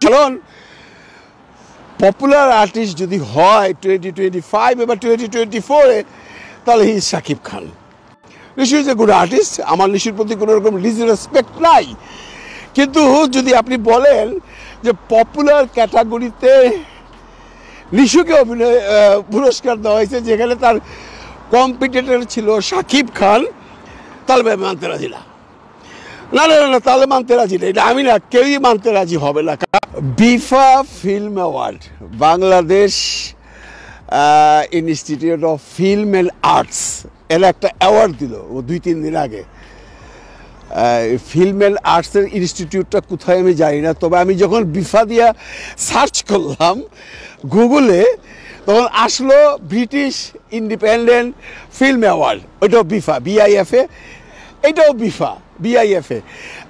কারণ popular artist যদি হয় 2025 এবার 2024-এ তাহলে he is Shakib Khan. Nishu is a good artist, আমার নিশুর প্রতি কোনো রকম ডিসরেসপেক্ট নাই, কিন্তু যদি আপনি বলেন যে পপুলার ক্যাটাগরিতে নিশুকে অভিনয় পুরস্কার দেওয়া হয়েছে যেখানে তার কম্পিটিটর ছিল শাকিব খান, তাহলে মানতে রাজি না। না না না, তাহলে মানতে রাজি না, এটা আমি না, কেউই মানতে রাজি হবে না। BIFA film award, Bangladesh Institute of Film and Arts, এরা একটা অ্যাওয়ার্ড দিল ও 2-3 দিন আগে। ফিল্ম অ্যান্ড আর্টসের ইনস্টিটিউটটা কোথায় আমি জানি না, তবে আমি যখন বিফা দিয়া সার্চ করলাম গুগলে তখন আসলো ব্রিটিশ ইন্ডিপেন্ডেন্ট ফিল্ম অ্যাওয়ার্ড, ওইটাও বিফা, BIFA, এটাও বিফা, BIFA।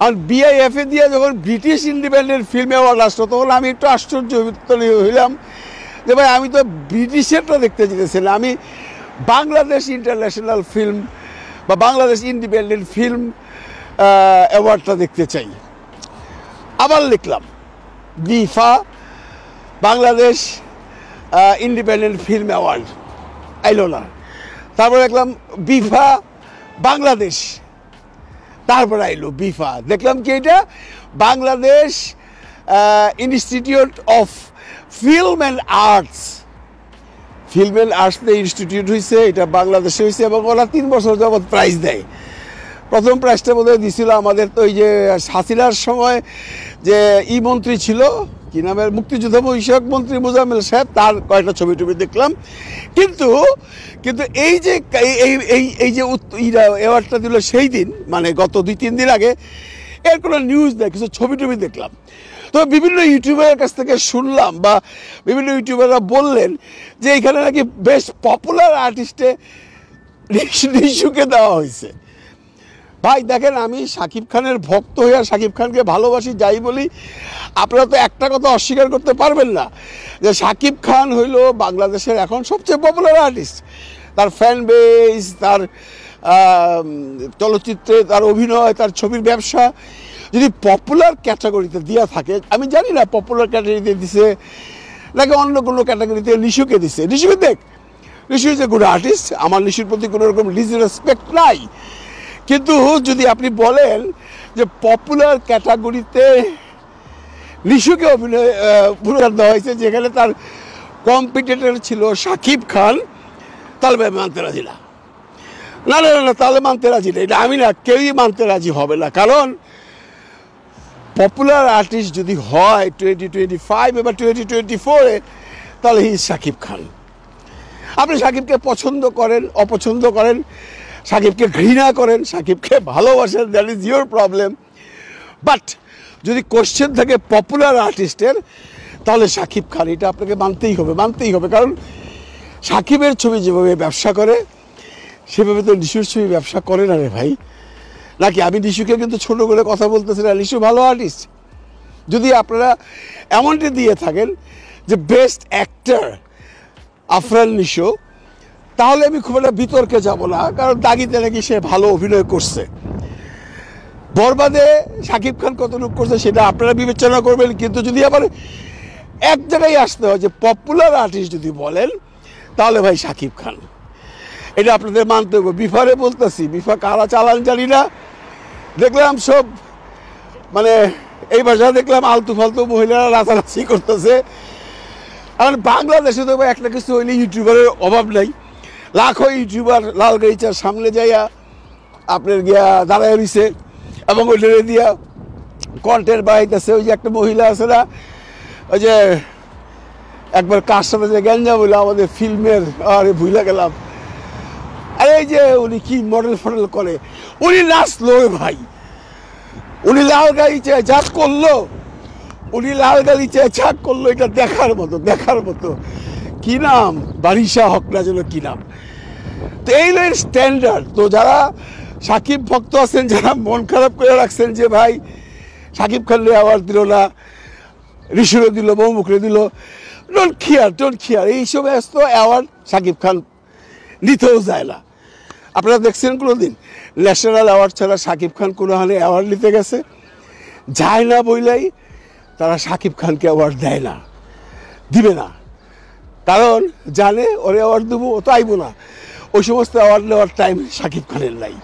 আর BIFA দিয়ে যখন ব্রিটিশ ইন্ডিপেন্ডেন্ট ফিল্ম অ্যাওয়ার্ড আসলো তখন আমি একটু আশ্চর্য হইলাম যে ভাই আমি তো ব্রিটিশেরটা দেখতে চেয়েছিলাম, আমি বাংলাদেশ ইন্টারন্যাশনাল ফিল্ম বা বাংলাদেশ ইন্ডিপেন্ডেন্ট ফিল্ম অ্যাওয়ার্ডটা দেখতে চাই। আবার লিখলাম বিফা বাংলাদেশ ইন্ডিপেন্ডেন্ট ফিল্ম অ্যাওয়ার্ড, আইলো না। তারপরে দেখলাম বিফা বাংলাদেশ, তারপরে আইলো বিফা, দেখলাম কি এটা Bangladesh Institute of Film and arts. Film and arts institute হয়েছে, এটা বাংলাদেশে হয়েছে এবং ওরা 3 বছর যাবৎ প্রাইজ দেয়। প্রথম প্রাইজটা বোধহয় দিছিল আমাদের তো ওই যে হাসিনার সময় যে মন্ত্রী ছিল, কি নামের, মুক্তিযুদ্ধ বিষয়ক মন্ত্রী মোজাম্মেল সাহেব, তার কয়েকটা ছবি দেখলাম। কিন্তু এই যে এই যে অ্যাওয়ার্ডটা দিল সেই দিন, মানে গত 2-3 দিন আগে, এর কোনো নিউজ নেই, কিছু ছবি দেখলাম। তো বিভিন্ন ইউটিউবারের কাছ থেকে শুনলাম বা বিভিন্ন ইউটিউবাররা বললেন যে এখানে নাকি বেশ পপুলার আর্টিস্টে নিশুকে দেওয়া হয়েছে। ভাই দেখেন, আমি শাকিব খানের ভক্ত হয়ে আর শাকিব খানকে ভালোবাসি যাই বলি, আপনারা তো একটা কথা অস্বীকার করতে পারবেন না যে শাকিব খান হইল বাংলাদেশের এখন সবচেয়ে পপুলার আর্টিস্ট। তার ফ্যান বেস, তার চলচ্চিত্রে তার অভিনয়, তার ছবির ব্যবসা যদি পপুলার ক্যাটাগরিতে দেওয়া থাকে, আমি জানি না পপুলার ক্যাটাগরিতে দিছে নাকি অন্য কোনো ক্যাটাগরিতে নিশুকে দিছে। নিশুকে দেখ, Nishu is a good artist, আমার নিশুর প্রতি কোনো রকম ডিসরেসপেক্ট নাই, কিন্তু যদি আপনি বলেন যে পপুলার ক্যাটাগরিতে নিশুকে অভিনয় পুরস্কার দেওয়া হয়েছে যেখানে তার কম্পিটিটর ছিল শাকিব খান, তাহলে মানতে রাজি না। না না না, তাহলে মানতে রাজি না, এটা আমি না, কেউই মানতে রাজি হবে না। কারণ পপুলার আর্টিস্ট যদি হয় 2025 এবার 2024-এ তাহলে হি ইজ শাকিব খান। আপনি শাকিবকে পছন্দ করেন, অপছন্দ করেন, শাকিবকে ঘৃণা করেন, শাকিবকে ভালোবাসেন, that is your problem. But যদি কোশ্চেন থাকে পপুলার আর্টিস্টের, তাহলে শাকিব খান, এটা আপনাকে মানতেই হবে। কারণ শাকিবের ছবি যেভাবে ব্যবসা করে সেভাবে তো নিশুর ছবি ব্যবসা করে না রে ভাই। নাকি আমি নিশুকে কিন্তু ছোটো করে কথা বলতেছি না, নিশু ভালো আর্টিস্ট। যদি আপনারা এমনটি দিয়ে থাকেন যে বেস্ট অ্যাক্টর আফরান নিশু, তাহলে আমি খুব একটা বিতর্কে যাব না, কারণ দাগিতে নাকি সে ভালো অভিনয় করছে। বরবাদে শাকিব খান কতটুকু করছে সেটা আপনারা বিবেচনা করবেন, কিন্তু যদি আবার এক জায়গায় আসতে হয় যে পপুলার আর্টিস্ট যদি বলেন, তাহলে ভাই শাকিব খান, এটা আপনাদের মানতে হবে। বিফারে বলতেছি, বিফা কারা চালান জানি না, দেখলাম সব মানে এই ভাষা দেখলাম আলতু ফালতু মহিলারা নাচানাচি করতেছে। এখন বাংলাদেশে তো একটা কিছু হইলে ইউটিউবারের অভাব নাই, লাখো ইউটিউবার লাল গাড়িচার সামনে যাইয়া আপনার গিয়া দাঁড়ায় রয়েছে এবং ওইটা দিয়া কন্টেন্ট বাড়াইতেছে। ওই যে একটা মহিলা আছে না, ওই যে একবার কার সাথে যে গ্যাঞ্জা বললো আমাদের ফিল্মের, আরে ভুলে গেলাম, আরে এই যে উনি কি মডেল ফডেল করে, উনি নাচলো ভাই, উনি লাল গাড়িচে ঝাঁক করলো, এটা দেখার মতো। কি নাম, বারিশা হক না যেন কি নাম। তো এই স্ট্যান্ডার্ড। তো যারা সাকিব ভক্ত আছেন, যারা মন খারাপ করে রাখছেন যে ভাই সাকিব খানরে অ্যাওয়ার্ড দিল না, ঋষিরে দিল, মৌমুখরে দিল, ডোন্ট কেয়ার। এইসব তো অ্যাওয়ার্ড সাকিব খান নিতেও যায় না। আপনারা দেখছেন কোনোদিন ন্যাশনাল অ্যাওয়ার্ড ছাড়া সাকিব খান কোনোখানে অ্যাওয়ার্ড নিতে গেছে? যায় না বইলাই তারা শাকিব খানকে অ্যাওয়ার্ড দেয় না, দিবে না, কারণ জানে ওরে অ্যাওয়ার্ড দেবো ও তো আইব না। ওই সমস্ত অ্যাওয়ার্ড নেওয়ার টাইম শাকিব খানের নাই।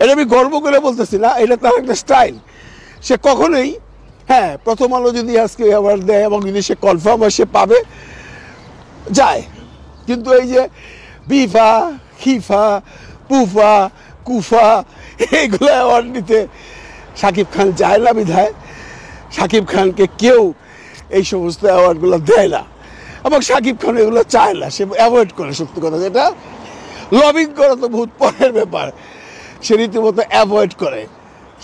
এটা আমি গর্ব করে বলতেছি না, এটা তার একটা স্টাইল। সে কখনোই, হ্যাঁ, প্রথম আলো যদি আজকে অ্যাওয়ার্ড দেয় এবং যদি সে কনফার্ম হয় সে পাবে, যায়। কিন্তু এই যে বিফা, খিফা, পুফা, কুফা এইগুলো অ্যাওয়ার্ড নিতে শাকিব খান যায় না বিধায় শাকিব খানকে কেউ এই সমস্ত অ্যাওয়ার্ডগুলো দেয় না, এবং শাকিব খান এগুলো চায় না, সে অ্যাভয়েড করে। সত্যি কথা যেটা, লবিং করা তো বহুত পরের ব্যাপার, সে রীতিমতো অ্যাভয়েড করে।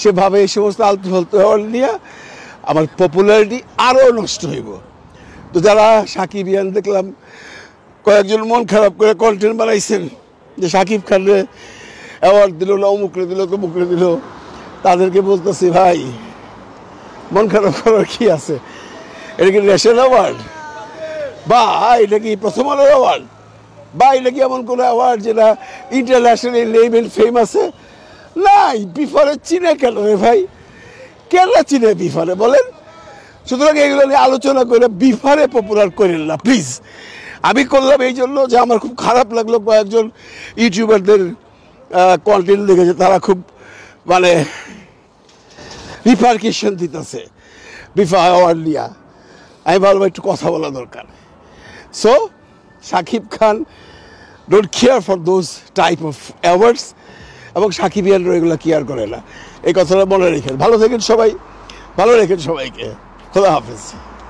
সে ভাবে এই সমস্ত আলতু ফালতু অ্যাওয়ার্ড নিয়ে আমার পপুলারিটি আরও নষ্ট হইব। তো যারা সাকিবিয়ান দেখলাম কয়েকজন মন খারাপ করে কন্টেন্ট বানাইছেন যে শাকিব খানরে অ্যাওয়ার্ড দিল না, অমুকরে দিল, তমুকরে দিল, তাদেরকে বলতেছি ভাই মন খারাপ করার কি আছে? এটা কি ন্যাশনাল অ্যাওয়ার্ড, বা এটা কি প্রথম আলোর অ্যাওয়ার্ড, বা এটা কি এমন কোনো অ্যাওয়ার্ড যেটা ইন্টারন্যাশনাল লেভেল ফেম আছে? নাই। বিফারে চিনে কেন রে ভাই? কেন চিনে বিফারে বলেন? সুতরাং এগুলো নিয়ে আলোচনা করে বিফারে পপুলার করেন না প্লিজ। আমি করলাম এই জন্য যে আমার খুব খারাপ লাগলো কয়েকজন ইউটিউবারদের কন্টেন্ট দেখেছে, তারা খুব মানে রিপারকেশন দিতেছে বিফা অ্যাওয়ার্ড নিয়ে। আমি ভাবলাম একটু কথা বলা দরকার। So Shakib Khan don't care for those type of awards, এবং সাকিবিয়ানরা এগুলো কেয়ার করে না। এই কথাটা মনে রেখেন। ভালো থাকেন সবাই, ভালো রেখেন সবাইকে। খোদা হাফেজ।